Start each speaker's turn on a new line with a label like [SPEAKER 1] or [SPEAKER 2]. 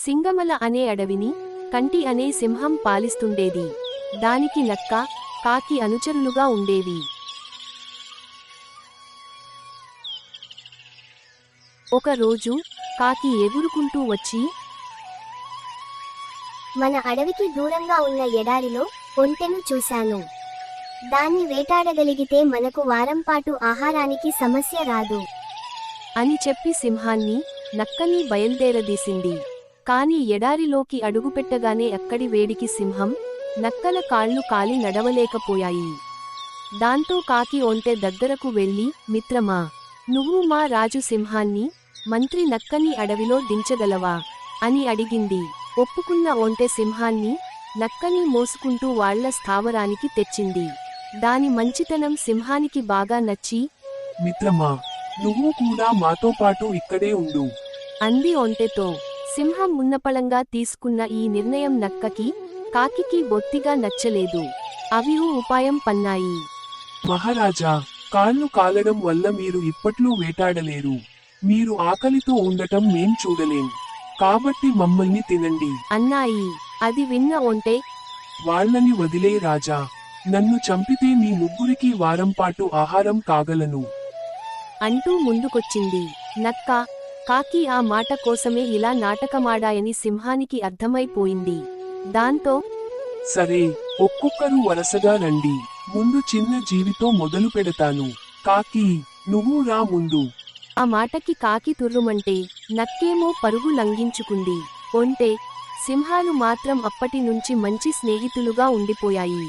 [SPEAKER 1] సింగమల అనే అడవిని కంటి అనే సింహం పాలిస్తుండేది. దానికి నక్క, కాకి అనుచరులుగా ఉండేవి. ఒకరోజు కాకి ఎగురుకుంటూ వచ్చి,
[SPEAKER 2] మన అడవికి దూరంగా ఉన్న ఎడారిలో ఒంటెను చూశాను. దాన్ని వేటాడగలిగితే మనకు వారంపాటు ఆహారానికి సమస్య రాదు
[SPEAKER 1] అని చెప్పి సింహాన్ని, నక్కని బయల్దేరదీసింది. కాని ఎడారిలోకి అడుగుపెట్టగానే అక్కడి వేడికి సింహం, నక్కల కాళ్ళు కాలి నడవలేకపోయాయి. దాంతో కాకి ఒంటె దగ్గరకు వెళ్ళి, మిత్రమా, నువ్వు మా రాజు సింహాన్ని, మంత్రి నక్కని అడవిలో దించగలవా అని అడిగింది. ఒప్పుకున్న ఒంటె సింహాన్ని, నక్కని మోసుకుంటూ వాళ్ల స్థావరానికి తెచ్చింది. దాని మంచితనం సింహానికి బాగా నచ్చి,
[SPEAKER 3] మిత్రమా, నువ్వు కూడా మాతో పాటు ఇక్కడే ఉండు
[SPEAKER 1] అంది ఒంటెతో. సింహం ఉన్నపళంగా తీసుకున్న ఈ నిర్ణయం నక్కకి, కాకికి బొత్తిగా నచ్చలేదు. అవి ఉపాయం పన్నాయి.
[SPEAKER 3] మహారాజా, కాళ్ళు కాలడం వల్ల మీరు ఇప్పట్లో వేటాడలేరు. మీరు ఆకలితో ఉండటం మేం చూడలేం. కాబట్టి మమ్మల్ని తినండి
[SPEAKER 1] అన్నాయి. అది విన్న ఒంటె,
[SPEAKER 3] వాళ్ళని వదిలే రాజా, నన్ను చంపితే మీ ముగ్గురికి వారంపాటు ఆహారం కాగలను
[SPEAKER 1] అంటూ ముందుకొచ్చింది. నక్క, కాకి ఆ మాట కోసమే ఇలా నాటకమాడాయని సింహానికి అర్థమైపోయింది. దాంతో,
[SPEAKER 3] సరే, ఒక్కొక్కరు వరసగా రండి. ముందు చిన్న జీవితో మొదలు పెడతాను. కాకి, నువ్వు రా ముందు.
[SPEAKER 1] ఆ మాటకి కాకి తుర్రుమంటే, నక్కేమో పరుగు లంఘించుకుంది. ఒంటె, సింహాలు మాత్రం అప్పటి నుంచి మంచి స్నేహితులుగా ఉండిపోయాయి.